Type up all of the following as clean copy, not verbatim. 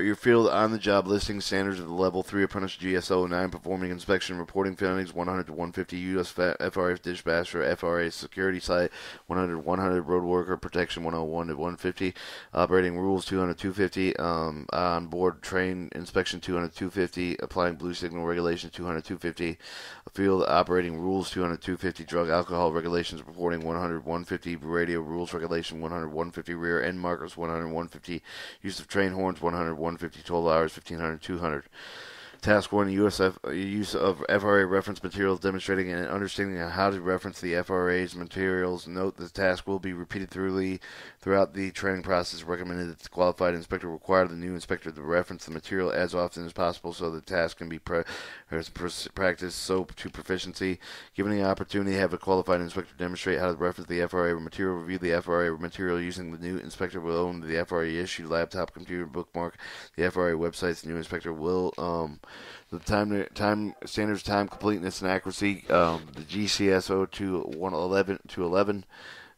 Your field on-the-job listing standards of the Level 3 Apprentice GSO 9 performing inspection reporting findings 100 to 150 U.S. FRA dispatcher FRA security site 100 to 100 road worker protection 101 to 150 operating rules 200 to 250 on board train inspection 200 to 250 applying blue signal regulations 200 to 250 field operating rules 200 to 250 drug alcohol regulations reporting 100 150 radio rules regulation 100 150 rear end markers 100 150 use of train horns 100 150 total hours 1500 200 Task 1 use of FRA reference materials demonstrating an understanding of how to reference the FRA's materials. Note the task will be repeated throughout the training process. Recommended that the qualified inspector require the new inspector to reference the material as often as possible so the task can be practiced to proficiency. Given the opportunity to have a qualified inspector demonstrate how to reference the FRA material, review the FRA material using the new inspector will own the FRA issued laptop, computer, bookmark, the FRA websites. The new inspector will the time standards, time completeness and accuracy. The GCSO to 11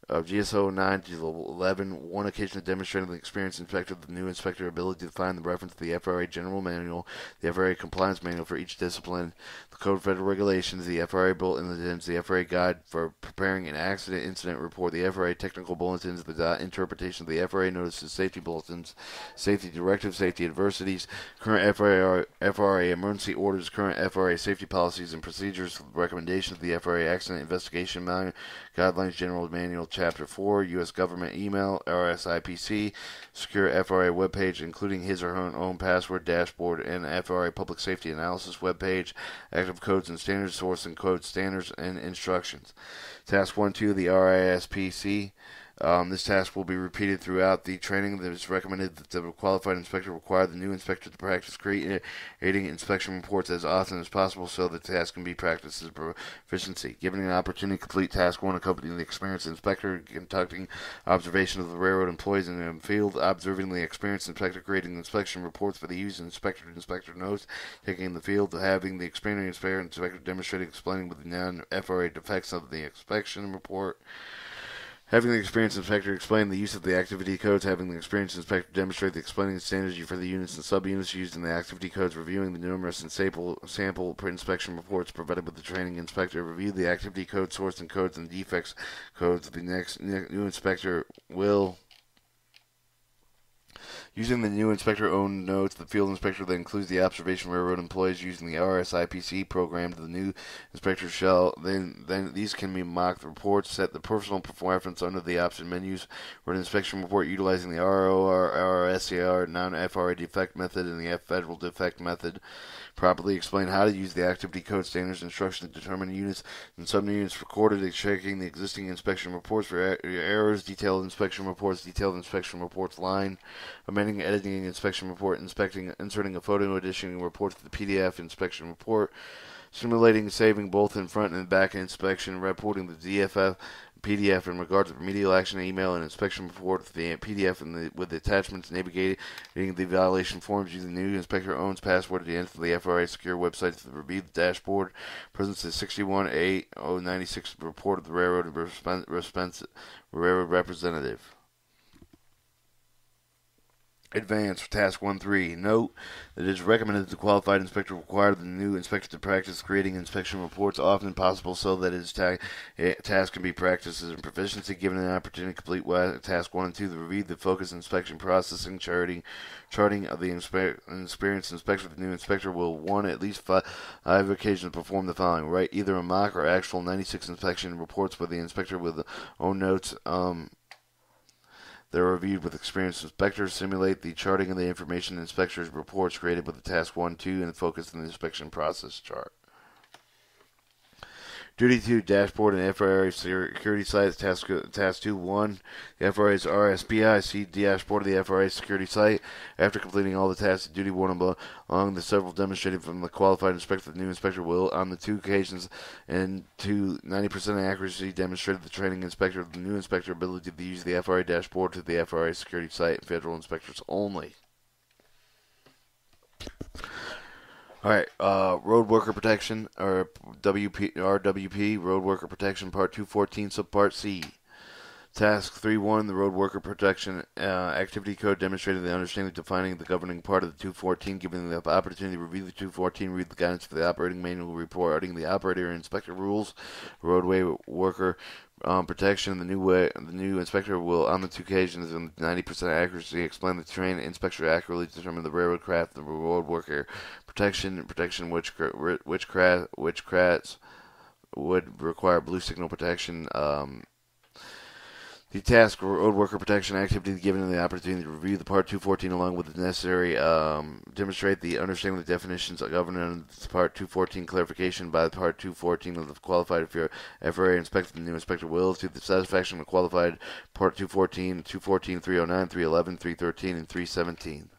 GSO 9 to 11, one occasion of demonstrating the experienced inspector the new inspector ability to find the reference to the FRA General Manual, the FRA Compliance Manual for each discipline, the Code of Federal Regulations, the FRA Bulletins, the FRA Guide for preparing an accident incident report, the FRA Technical Bulletins, the interpretation of the FRA Notices, Safety Bulletins, Safety Directives, Safety Adversities, current FRA Emergency Orders, current FRA Safety Policies and Procedures, recommendations of the FRA Accident Investigation Manual, Guidelines General Manual, Chapter 4, U.S. Government Email, RSIPC, Secure FRA webpage, including his or her own password, dashboard, and FRA Public Safety Analysis webpage, Active Codes and Standards, Source and Code Standards, and Instructions. Task 1-2, the RISPC. This task will be repeated throughout the training. It is recommended that the qualified inspector require the new inspector to practice creating inspection reports as often as possible so the task can be practiced as proficiency. Given an opportunity to complete task 1, accompanying the experienced inspector, conducting observation of the railroad employees in the field, observing the experienced inspector creating inspection reports for the use of inspector notes, taking in the field, having the experienced inspector demonstrate explaining with the non-FRA defects of the inspection report, having the experienced inspector explain the use of the activity codes, having the experienced inspector demonstrate the explaining the standards for the units and subunits used in the activity codes, reviewing the numerous and sample inspection reports provided with the training inspector, review the activity code, source and codes, and defects codes. The new inspector will, using the new inspector-owned notes, the field inspector that includes the observation railroad employees using the RSIPC program, the new inspector shall then these can be mocked reports, set the personal preference under the option menus for an inspection report utilizing the ROR, RSCR, non-FRA defect method, and the federal defect method. Properly explain how to use the activity code standards instruction to determine units and subunits recorded, checking the existing inspection reports for errors, detailed inspection reports line, amending, editing inspection report, inserting a photo, additioning reports to the PDF inspection report, simulating, saving both in front and back inspection, reporting the DFF PDF in regards to remedial action, email, and inspection report for the PDF with the attachments, navigating the violation forms using the new inspector owns password at the end of the FRA secure website to review the dashboard. Presents the 61A096 report of the railroad representative. Advance Task 1-3. Note that it is recommended that the qualified inspector require the new inspector to practice creating inspection reports often possible so that his task can be practiced as a proficiency. Given an opportunity to complete Task 1 and 2, the review, the focus, inspection, processing, charting of the experienced inspector. The new inspector will, 1, at least 5 occasions perform the following. Write either a mock or actual 96 inspection reports with the inspector with own notes. They're reviewed with experienced inspectors, simulate the charting of the information in inspectors' reports created with the Task 1-2 and focus on the inspection process chart. Duty 2, Dashboard and FRA Security Site, Task 2-1, the FRA's RSPI, Dashboard of the FRA Security Site. After completing all the tasks of Duty 1 along the several demonstrated from the qualified inspector, the new inspector will, on the 2 occasions and to 90% accuracy, demonstrated the training inspector the new inspector ability to use the FRA Dashboard to the FRA Security Site and federal inspectors only. Alright, Road Worker Protection, or RWP, Road Worker Protection, Part 214, Subpart C. Task 3-1, the Road Worker Protection Activity Code demonstrated the understanding defining the governing part of the 214, giving the opportunity to review the 214, read the guidance for the operating manual, reporting the operator and inspector rules, roadway worker protection. The new inspector will, on the two occasions, with 90% accuracy, explain the terrain. Inspector accurately determine the railroad craft, the road worker protection, which crafts would require blue signal protection. The task road worker protection activity given the opportunity to review the Part 214 along with the necessary demonstrate the understanding of the definitions governing Part 214 clarification by the Part 214 of the qualified FRA inspector. The new inspector will, to the satisfaction of qualified Part 214, 214, 309, 311, 313, and 317.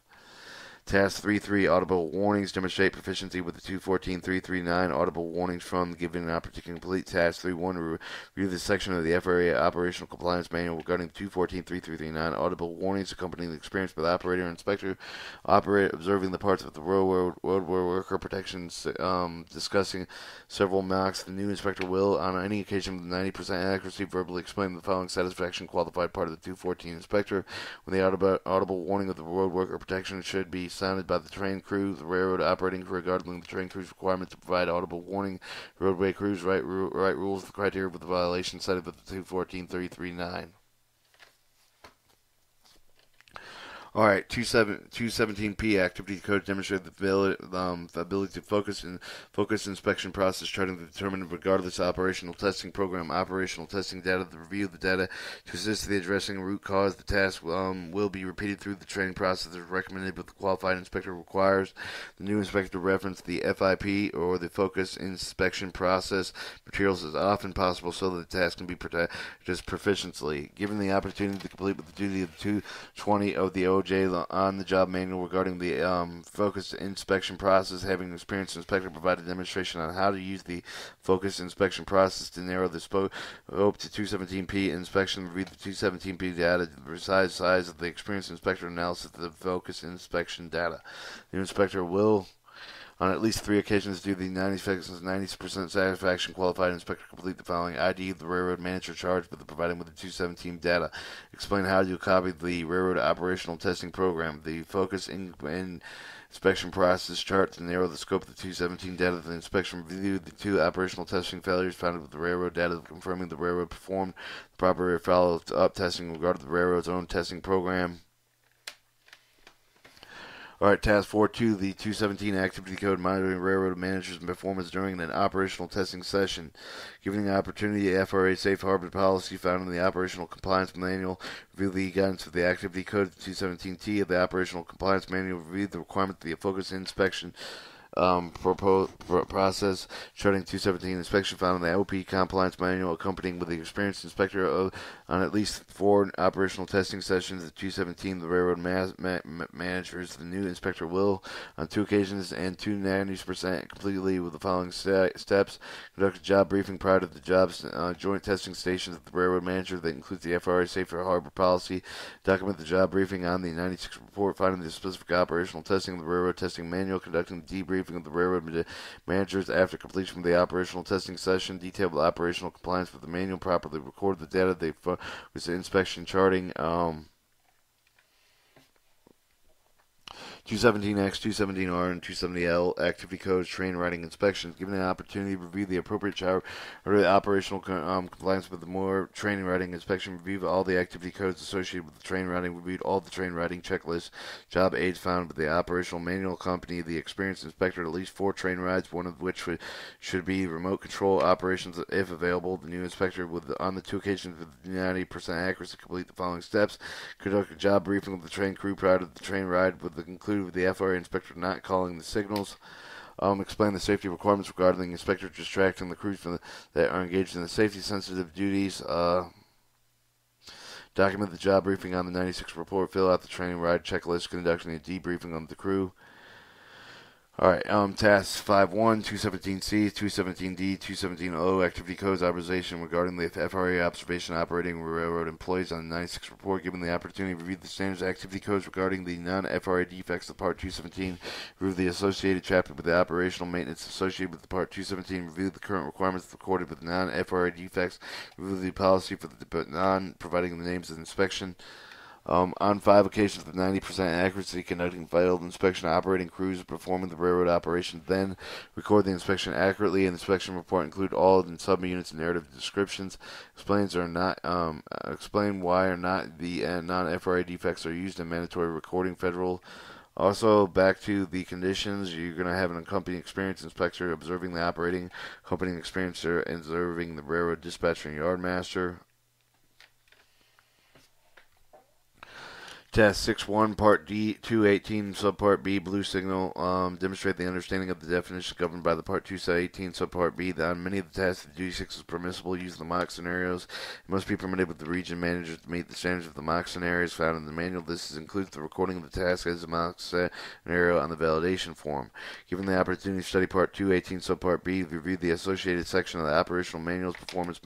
Task 3-3, audible warnings demonstrate proficiency with the 214.339 audible warnings from giving an opportunity to complete. Task 3-1, review the section of the FRA Operational Compliance Manual regarding 214.339 audible warnings accompanying the experience by the operator and inspector. Observing the parts of the road worker protections, discussing several mocks. The new inspector will, on any occasion with 90% accuracy, verbally explain the following satisfaction qualified part of the 214 inspector. When the audible warning of the road worker protection should be sounded by the train crew, the railroad operating crew, regarding the train crew's requirement to provide audible warning. Roadway crews right rules the criteria with the violation cited with the 214.339. All right, 217P activity code demonstrated the ability to focus inspection process charting to determine, regardless of operational testing program, operational testing data, the review of the data to assist the addressing root cause. The task will be repeated through the training process as recommended, but the qualified inspector requires. The new inspector referenced the FIP or the focus inspection process materials as often possible so that the task can be practiced proficiently. Given the opportunity to complete with the duty of 220 of the OJ on the job manual regarding the focused inspection process, having an experienced inspector provide a demonstration on how to use the focused inspection process to narrow the scope to 217P inspection. Read the 217P data, the precise size of the experienced inspector analysis of the focused inspection data. The inspector will, on at least 3 occasions, due to the 90% satisfaction qualified inspector, complete the following: ID the railroad manager charged with providing with the 217 data, explain how to copy the railroad operational testing program, the focus inspection process chart to narrow the scope of the 217 data, the inspection review, the 2 operational testing failures found with the railroad data, confirming the railroad performed the proper follow-up testing regarding the railroad's own testing program. All right, Task 4-2, the 217 Activity Code, monitoring railroad managers' performance during an operational testing session. Giving the opportunity, the FRA Safe Harbor policy found in the Operational Compliance Manual. Review the guidance for the Activity Code, the 217T of the Operational Compliance Manual. Review the requirement of the focus inspection process charting 217 inspection found in the OP compliance manual, accompanying with the experienced inspector on at least 4 operational testing sessions. At 217, the railroad managers, the new inspector will, on 2 occasions and 90% completely with the following steps: conduct a job briefing prior to the job's joint testing stations with the railroad manager that includes the FRA Safe Harbor policy. Document the job briefing on the 96 report finding the specific operational testing of the railroad testing manual, conducting the debriefing of the railroad managers after completion of the operational testing session. Detail the operational compliance with the manual, properly record the data they was inspection charting. 217X, 217R, and 270L activity codes, train riding inspections. Given an opportunity to review the appropriate or the operational compliance with the more training riding inspection, review all the activity codes associated with the train riding, reviewed all the train riding checklists, job aids found with the operational manual, accompany the experienced inspector at least 4 train rides, one of which should be remote control operations if available. The new inspector would, on the 2 occasions with 90% accuracy, complete the following steps: conduct a job briefing with the train crew prior to the train ride, with the conclude with the FRA inspector not calling the signals. Explain the safety requirements regarding the inspector distracting the crews that are engaged in the safety-sensitive duties. Document the job briefing on the 96 report. Fill out the training ride checklist, conducting a debriefing of the crew. Alright, tasks 5.1, 217C, 217D, 217O, activity codes authorization regarding the FRA observation operating railroad employees on the 96 report. Given the opportunity to review the standards activity codes regarding the non-FRA defects of Part 217, review the associated chapter with the operational maintenance associated with the Part 217, review the current requirements recorded with non-FRA defects, review the policy for the non-providing the names of inspection. On 5 occasions with 90% accuracy, conducting failed inspection operating crews performing the railroad operation, then record the inspection accurately. An inspection report include all of the subunits and narrative descriptions. Explain why or not the non-FRA defects are used in mandatory recording. Federal. Also, back to the conditions, you're going to have an accompanying experienced inspector observing the operating, accompanying experiencer observing the railroad dispatcher and yardmaster. Task 6.1, Part D, 218, Subpart B, blue signal. Demonstrate the understanding of the definition governed by the Part 218, Subpart B. On many of the tasks, the Duty 6 is permissible use of the mock scenarios. It must be permitted with the region managers to meet the standards of the mock scenarios found in the manual. This includes the recording of the task as a mock scenario on the validation form. Given the opportunity to study Part 218, Subpart B, review the associated section of the operational manuals, performance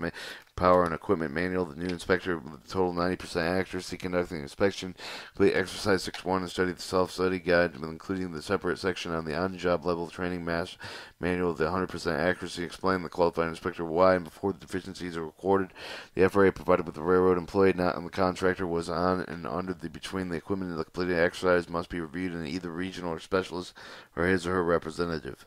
power and equipment manual. The new inspector with a total 90% accuracy conducting inspection. Complete exercise 6.1 and study the self-study guide, including the separate section on the on-job level training manual of the 100% accuracy. Explain the qualified inspector why and before the deficiencies are recorded. The FRA provided with the railroad employee, not on the contractor, was on and under the between the equipment and the completed exercise must be reviewed in either regional or specialist or his or her representative.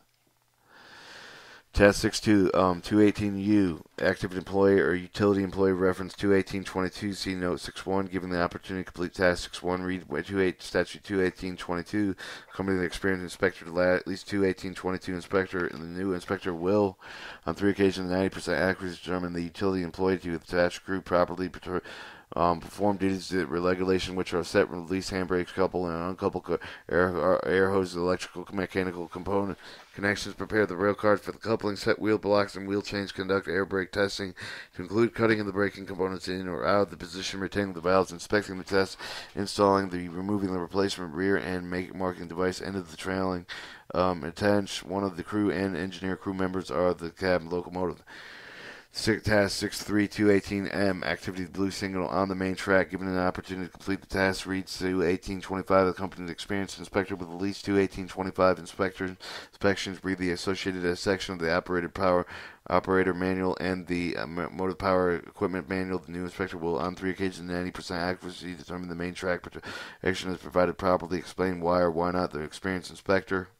Task 6.2, 218U, active employee or utility employee reference 218.22, see note 6.1, given the opportunity to complete task 6.1, read statute 218.22, accompanying the experienced inspector to at least 218.22 inspector, and the new inspector will, on 3 occasions, 90% accuracy determine the utility employee to attach crew properly perform duties to regulation which are set, release handbrakes, couple and uncouple air hoses, electrical, mechanical component connections, prepare the rail cars for the coupling, set wheel blocks and wheel change, conduct air brake testing to include cutting of the braking components in or out of the position, retaining the valves, inspecting the test, installing the removing the replacement rear end marking device, end of the trailing. Attach one of the crew and engineer crew members are the cab locomotive. Task 6.3.218M, activity blue signal on the main track. Given an opportunity to complete the task, reads to 1825, accompanied experienced inspector with at least 21825 inspections. Read the associated section of the operator manual and the motive power equipment manual. The new inspector will, on 3 occasions, 90% accuracy, determine the main track protection is provided properly. Explain why or why not the experienced inspector.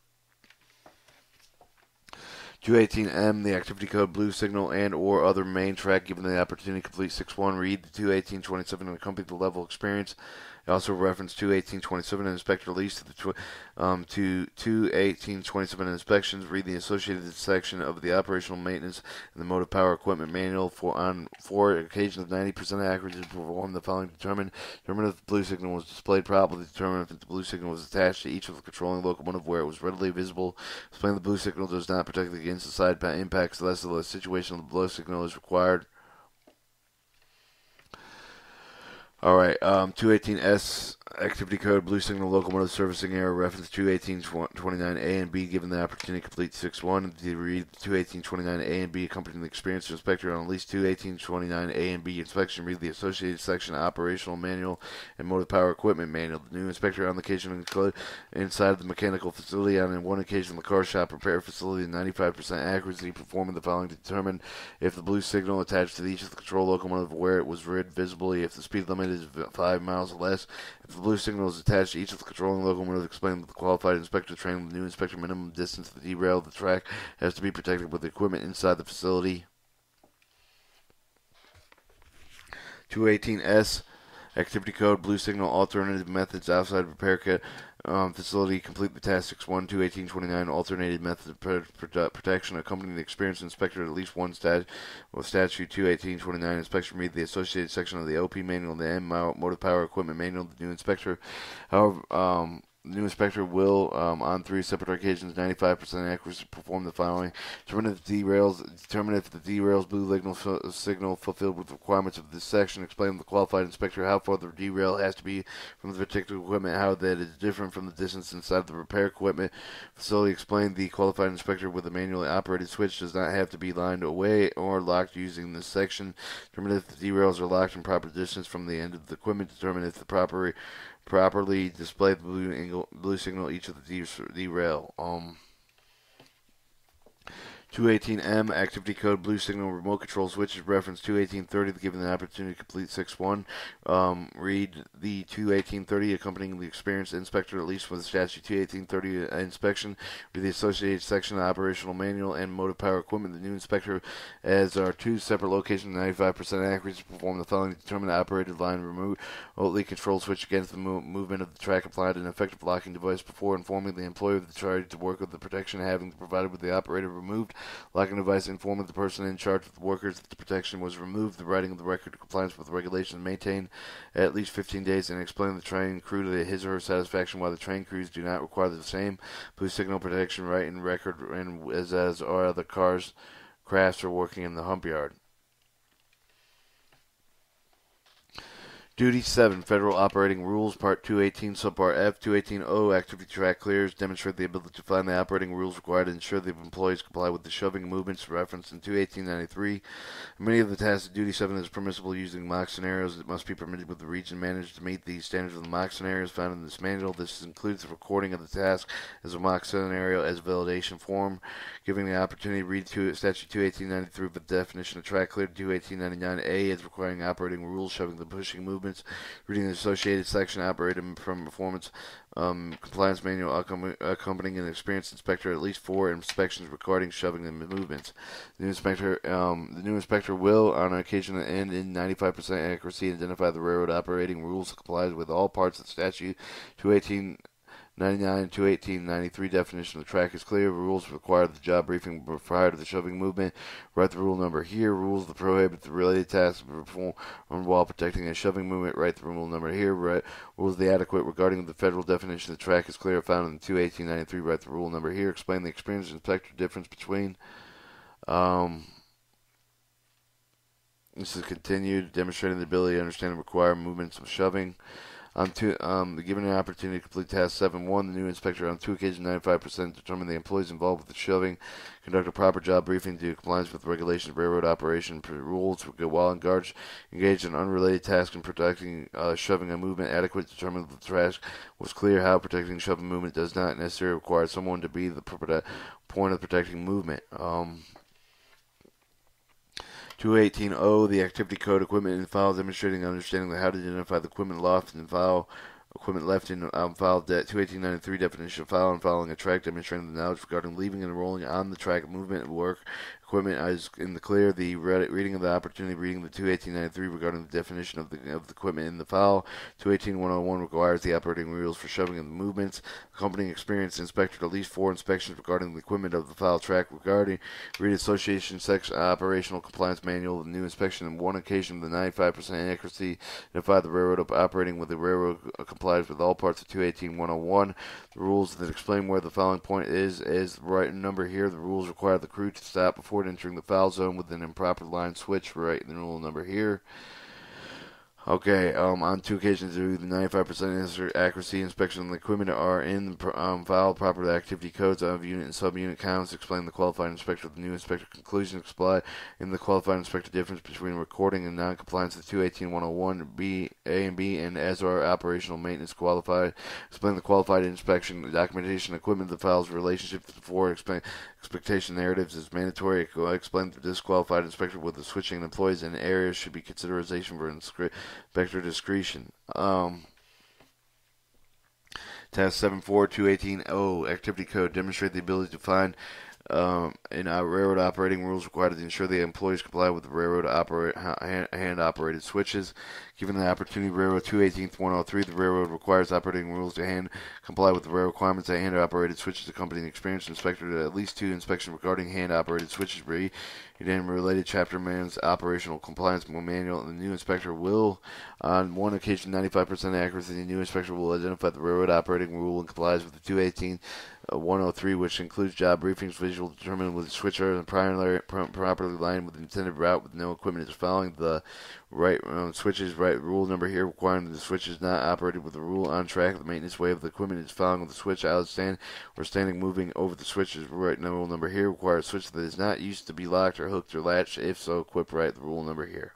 218M, the activity code blue signal and or other main track. Given the opportunity to complete 6.1, read the 218.27 and accompany the level experience. Also reference 218.27 and inspect release to the 218.27 inspections. Read the associated section of the operational maintenance and the motive power equipment manual on 4 occasions of 90% accuracy to perform the following. Determine if the blue signal was displayed properly. Determine if the blue signal was attached to each of the controlling locomotive where it was readily visible. Explain the blue signal does not protect against the side impacts unless the situation of the blue signal is required. Alright, 218S, activity code, blue signal, locomotive servicing error, reference 218.29A and B. Given the opportunity to complete 6.1, to read 218.29A and B, accompanying the experienced inspector on at least 218.29A and B inspection. Read the associated section, operational manual and motive power equipment manual. The new inspector on the occasion inside of the mechanical facility, on one occasion the car shop repair facility, 95% accuracy, performing the following to determine if the blue signal attached to each of the control locomotive where it was read visibly, if the speed limit is 5 miles or less. If the blue signal is attached to each of the controlling locomotive, explain with the qualified inspector training the new inspector minimum distance to the derail of the track has to be protected with the equipment inside the facility. 218S, activity code, blue signal, alternative methods outside repair kit facility. Complete the task 6.1, 218.29, alternative method of protection. Accompanying the experienced inspector at least one statute 218.29 inspection. Read the associated section of the OP manual, the M motive power equipment manual. The new inspector, however, The new inspector will, on 3 separate occasions, 95% accuracy, perform the following: determine if the derails blue signal fulfilled with requirements of this section. Explain to the qualified inspector how far the derail has to be from the particular equipment, how that is different from the distance inside the repair equipment facility. Explain the qualified inspector with a manually operated switch does not have to be lined away or locked using this section. Determine if the derails are locked in proper distance from the end of the equipment. Determine if the properly display the blue signal each of the derail. 218M activity code blue signal remote control switches reference 21830 given the opportunity to complete 6-1. Read the 21830 accompanying the experienced inspector at least with the statute 21830 inspection with the associated section of operational manual and motive power equipment. The new inspector as our 2 separate locations 95% accuracy perform the following: determine the operated line remotely control switch against the movement of the track, applied an effective locking device before informing the employee of the charge to work with the protection having provided with the operator removed. Locking device informing the person in charge of the workers that the protection was removed. The writing of the record of compliance with the regulations maintained at least 15 days, and explain the train crew to his or her satisfaction why the train crews do not require the same blue signal protection right in record and as are other cars, crafts, or working in the hump yard. Duty 7, Federal Operating Rules, Part 218, Subpart F, 218O, Activity Track Clears, demonstrate the ability to find the operating rules required to ensure the employees comply with the shoving movements referenced in 21893. Many of the tasks of Duty 7 is permissible using mock scenarios. It must be permitted with the region manager to meet the standards of the mock scenarios found in this manual. This includes the recording of the task as a mock scenario as a validation form, giving the opportunity to read Statute 21893 with the definition of track clear. 21899A is requiring operating rules, shoving the pushing movements, reading the associated section operated from performance compliance manual accompanying an experienced inspector at least 4 inspections regarding shoving the movements. The new inspector will, on occasion and in 95% accuracy, identify the railroad operating rules, complies with all parts of the statute. 21899 to 1893 definition of the track is clear. Rules require the job briefing prior to the shoving movement. Write the rule number here. Rules that prohibit the related tasks performed while protecting a shoving movement. Write the rule number here. Rules the adequate regarding the federal definition of the track is clear found in 21893. Write the rule number here. Explain the experienced inspector difference between. This is continued, demonstrating the ability to understand and require movements of shoving. Given an opportunity to complete task 7-1, the new inspector on 2 occasions, 95%, determined the employees involved with the shoving conduct a proper job briefing to compliance with regulations of railroad operation rules while engaged in unrelated tasks in protecting shoving a movement adequate, determined that the task was clear how protecting shoving movement does not necessarily require someone to be the point of protecting movement. 218O, the activity code equipment in file, demonstrating understanding how to identify the equipment left in file. Equipment left in file. 21893 definition of file and following a track, demonstrating the knowledge regarding leaving and rolling on the track movement and work. Equipment is in the clear. The reading of the opportunity, reading the 21893 regarding the definition of the equipment in the file. 218101 requires the operating rules for shoving and the movements. Accompanying experienced inspector at least 4 inspections regarding the equipment of the file track. Regarding read association section operational compliance manual. The new inspection on 1 occasion with a 95% accuracy identify the railroad operating with the railroad complies with all parts of 218-101. The rules that explain where the fouling point is the right number here. The rules require the crew to stop before entering the foul zone with an improper line switch. Right, the rule number here. Okay, on 2 occasions, due to the 95% accuracy inspection of the equipment are in file proper activity codes of unit and subunit counts. Explain the qualified inspector of the new inspector conclusion. Explain in the qualified inspector difference between recording and non-compliance of 218-101 B, A and B, and as are operational maintenance qualified. Explain the qualified inspection, the documentation, equipment, the files, relationship to the 4 expectation narratives is mandatory. Explain the disqualified inspector with the switching employees and areas should be consideration for inspector discretion. Task 74218O activity code demonstrate the ability to find in railroad operating rules required to ensure the employees comply with the railroad hand-operated switches. Given the opportunity, Railroad 218-103, the railroad requires operating rules to comply with the railroad requirements that hand-operated switches accompanying experienced inspector to at least 2 inspections regarding hand-operated switches. and related chapter man's operational compliance manual. And the new inspector will, on one occasion, 95% accuracy, the new inspector will identify the railroad operating rule and complies with the 218-103, which includes job briefings, visual determined with the switcher and properly lined with the intended route with no equipment is following the right switches. Right rule number here requiring that the switch is not operated with the rule on track. The maintenance way of the equipment is following with the switch out stand or standing moving over the switches. Right rule number here requires a switch that is not used to be locked or hooked or latched. If so, equip right. The rule number here.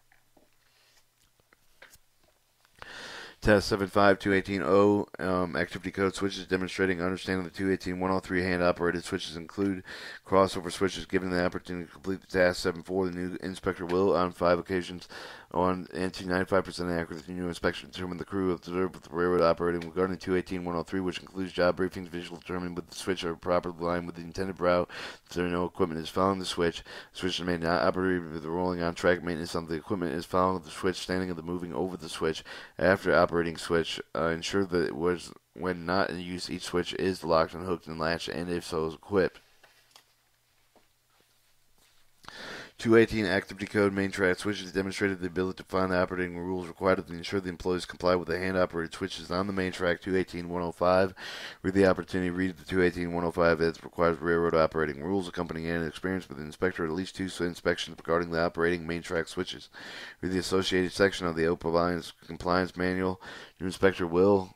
Test 75218-0, activity code switches demonstrating understanding the 218-103 hand-operated switches include crossover switches. Given the opportunity to complete the task 74, the new inspector will, on 5 occasions, on and to 95% accuracy, the new inspection determine the crew observed with the railroad operating regarding 218-103, which includes job briefings, visual determined with the switch are properly aligned with the intended route. If there no equipment is following the switch is made not operated with the rolling on track maintenance of the equipment is following the switch, standing of the moving over the switch after operating switch. Ensure that it was when not in use each switch is locked and hooked and latched, and if so is equipped. 218 activity code main track switches demonstrated the ability to find the operating rules required to ensure the employees comply with the hand-operated switches on the main track 218-105. Read the opportunity, read the 218-105 as requires railroad operating rules, accompanying an experience with the inspector at least 2 inspections regarding the operating main track switches. Read the associated section of the OPA compliance manual. Your inspector will,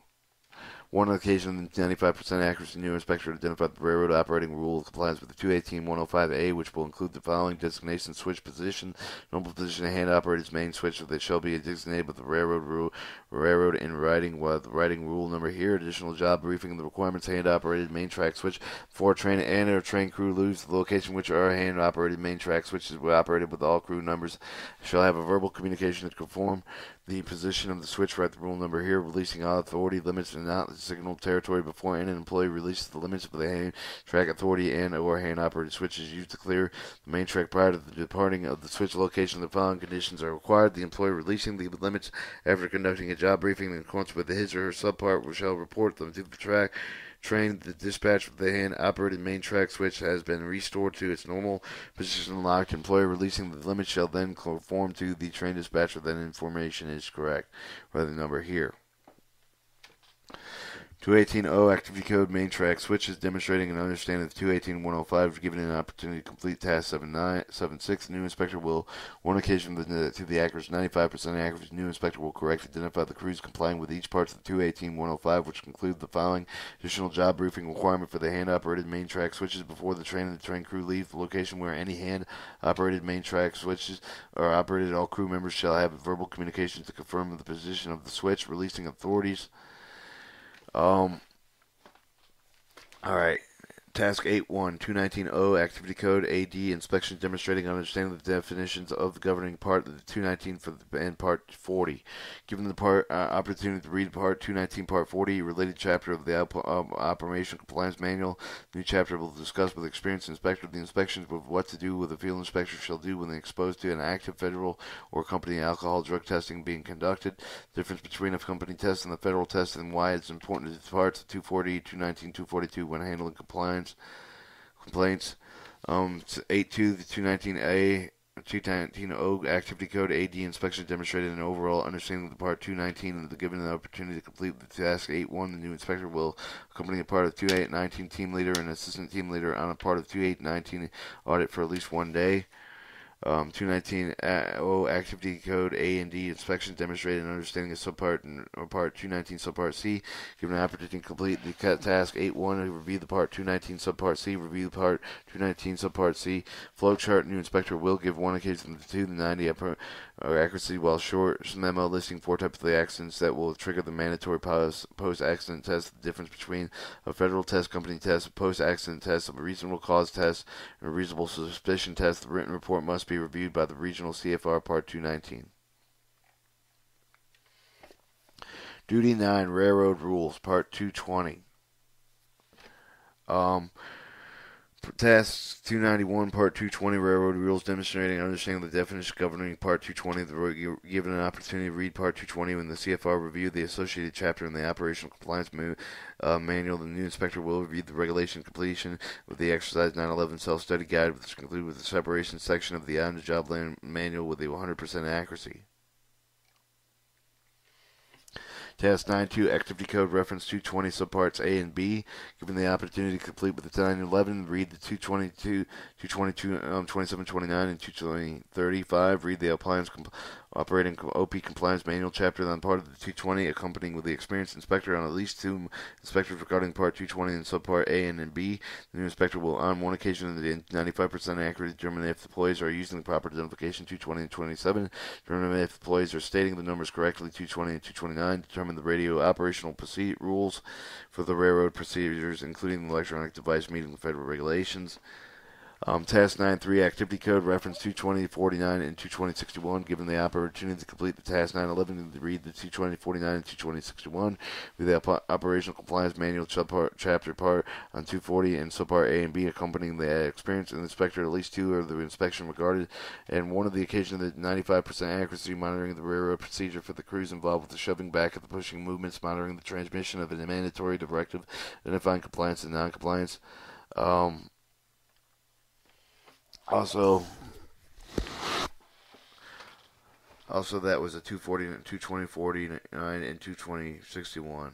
one occasion, 95% accuracy, new inspector identified the railroad operating rule of compliance with the 218-105A, which will include the following designation: switch position, normal position, hand operated main switch, that shall be designated with the railroad in writing, while the writing rule number here, additional job briefing, the requirements, hand operated main track switch, before train and or train crew leaves the location which are hand operated main track switches were operated with all crew numbers, shall have a verbal communication to conform the position of the switch. Write the rule number here, releasing all authority limits and not the signal territory before an employee releases the limits of the hand track authority and or hand operated switches used to clear the main track prior to the departing of the switch location. The following conditions are required: the employee releasing the limits after conducting a job briefing in accordance with his or her subpart shall report them to the track train. The dispatch of the hand-operated main track switch has been restored to its normal position locked. Employee releasing the limit shall then conform to the train dispatcher that information is correct. Write the number here. 218.0 activity code main track switches demonstrating an understanding of 218.105 given an opportunity to complete task 76. The new inspector will, one occasion to the accuracy 95% accuracy, the new inspector will correct identify the crews complying with each part of the 218.105, which include the following: additional job briefing requirement for the hand operated main track switches before the train and the train crew leave the location where any hand operated main track switches are operated. All crew members shall have verbal communication to confirm the position of the switch. Releasing authorities. Alright. Task 8.1, 219.0, Activity Code, AD, Inspection Demonstrating Understanding the Definitions of the Governing Part of the 219 and Part 40. Given the opportunity to read Part 219, Part 40, related chapter of the Operation Compliance Manual, the new chapter will discuss with experienced inspector the inspections with what to do with a field inspector shall do when exposed to an active federal or company alcohol drug testing being conducted. The difference between a company test and the federal test and why it's important to the parts of 240, 219, 242 when handling compliance complaints. 8.2, the 219A, 219.0 Activity Code AD Inspection demonstrated an overall understanding of the Part 219 and given the opportunity to complete the task 8.1, the new inspector will accompany a part of 2819 team leader and assistant team leader on a part of 2819 audit for at least 1 day. 219.0 Activity Code A and D Inspection demonstrated an understanding of subpart or Part 219 subpart C. Given an opportunity to complete the task 8.1, review the Part 219 subpart C, review the Part 219 subpart C. Flowchart, new inspector will give one occasion to the 90 accuracy while short memo listing 4 types of the accidents that will trigger the mandatory post-accident test. The difference between a federal test company test, a post-accident test, a reasonable cause test, and a reasonable suspicion test. The written report must be reviewed by the regional CFR Part 219. Duty 9 Railroad Rules Part 220. Task 291, Part 220, Railroad Rules, demonstrating understanding the definition governing Part 220. The given an opportunity to read Part 220 when the CFR review the associated chapter in the Operational Compliance Manual. The new inspector will review the regulation completion with the Exercise 911 Self-Study Guide, which is concluded with the separation section of the on-the-job manual with a 100% accuracy. Task 9.2, Activity Code Reference 220, Subparts A and B. Given the opportunity to complete with the 911, read the 222, 222, 2729, and 22035. Read the Operating OP Compliance Manual chapter on part of the 220, accompanying with the experienced inspector on at least 2 inspectors regarding Part 220 and Subpart A and B. The new inspector will, on one occasion, the 95% accurate, determine if the employees are using the proper identification 220 and 27, determine if the employees are stating the numbers correctly 220 and 229, determine the radio operational rules for the railroad procedures, including the electronic device meeting the federal regulations. Task 9.3, Activity Code, Reference 22049 and 22061. Given the opportunity to complete the Task 911, read the 22049 and 22061. Read the Operational Compliance Manual Chapter Part on 240 and Subpart A and B, accompanying the experienced inspector at least 2 of the inspection regarded, and 1 of the occasion of the 95% accuracy, monitoring the railroad procedure for the crews involved with the shoving back of the pushing movements, monitoring the transmission of a mandatory directive, identifying compliance and non-compliance. Also, that was a 240, 22049, and 22061.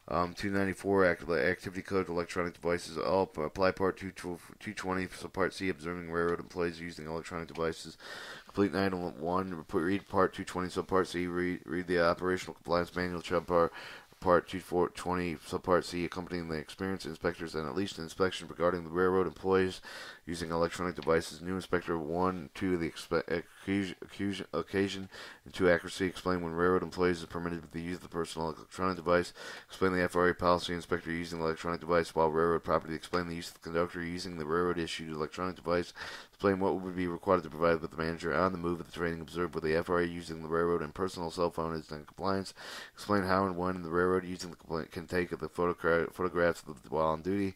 294, Activity Code, Electronic Devices. All apply Part 220, so Part C, Observing Railroad Employees Using Electronic Devices. Complete 901, read Part 220, so Part C, read the Operational Compliance Manual, Part 220, Subpart C, accompanying the experienced inspectors and at least an inspection regarding the railroad employees using electronic devices. New inspector 1, 2, the occasion, and 2, accuracy. Explain when railroad employees are permitted with the use of the personal electronic device. Explain the FRA policy. Inspector using the electronic device while railroad property. Explain the use of the conductor using the railroad issued electronic device. Explain what would be required to provide with the manager on the move at the training observed with the FRA using the railroad and personal cell phone is in compliance. Explain how and when the railroad using the complaint can take the photographs while on duty.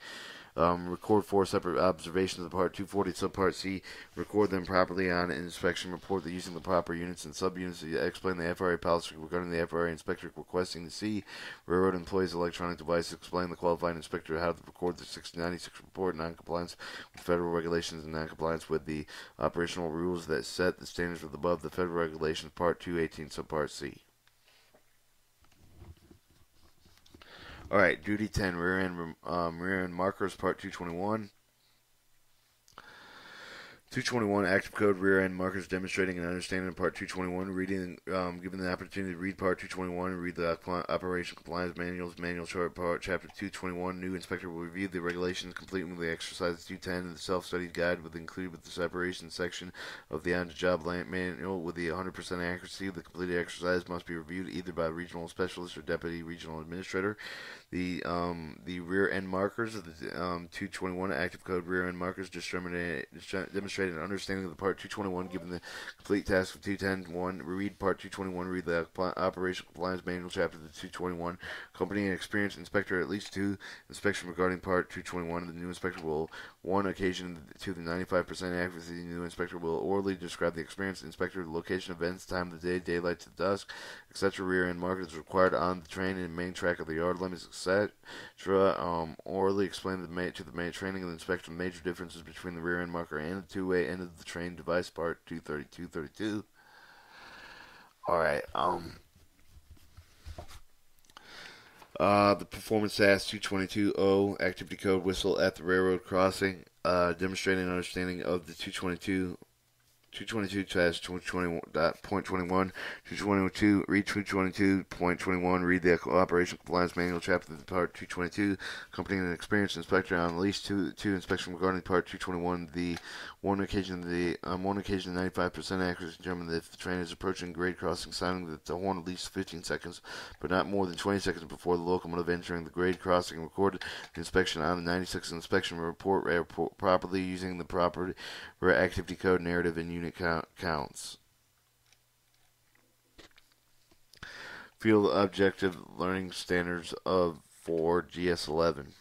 Record 4 separate observations of Part 240, Subpart C. Record them properly on an inspection report that using the proper units and subunits. Explain the FRA policy regarding the FRA inspector requesting to see railroad employees' electronic devices. Explain the qualified inspector how to record the 696 report, non-compliance with federal regulations and non-compliance with the operational rules that set the standards above the federal regulations. Part 218, Subpart C. Alright, Duty 10, rear end markers, Part 221. 221, Active Code, rear end markers, demonstrating and understanding Part 221. Reading, given the opportunity to read Part 221, read the Operation Compliance Manual Chart, Chapter 221. New inspector will review the regulations, completing the exercises 210 and the self-study guide included with the separation section of the on-the-job manual with the 100% accuracy. The completed exercise must be reviewed either by a regional specialist or deputy regional administrator. The rear end markers of the 221 Active Code rear end markers demonstrate an understanding of the Part 221. Given the complete task of 210.1, read Part 221. Read the Operation Compliance Manual Chapter 221. Accompanying an experienced inspector at least 2 inspection regarding Part 221. The new inspector will 1 occasion to the 95% accuracy. The new inspector will orally describe the experienced inspector, the location, events, time of the day, daylight to dusk, etc. Rear end markers required on the train and main track of the yard limits, etc. Orally explain to the training of the inspector the major differences between the rear end marker and the two-way end of the train device. Part 232. Alright, the performance task 222.0 activity code whistle at the railroad crossing, demonstrating an understanding of the 222-221.21, 222, read 222.21, read the Operation Compliance Manual Chapter Part 222, accompanying an experienced inspector on at least two inspection regarding Part 221. The one occasion 95% accuracy determined that if the train is approaching grade crossing, sounding the horn at least 15 seconds, but not more than 20 seconds before the locomotive entering the grade crossing. Record the inspection on the 96th inspection report properly using the proper activity code narrative and unit counts. Field objective learning standards for GS11.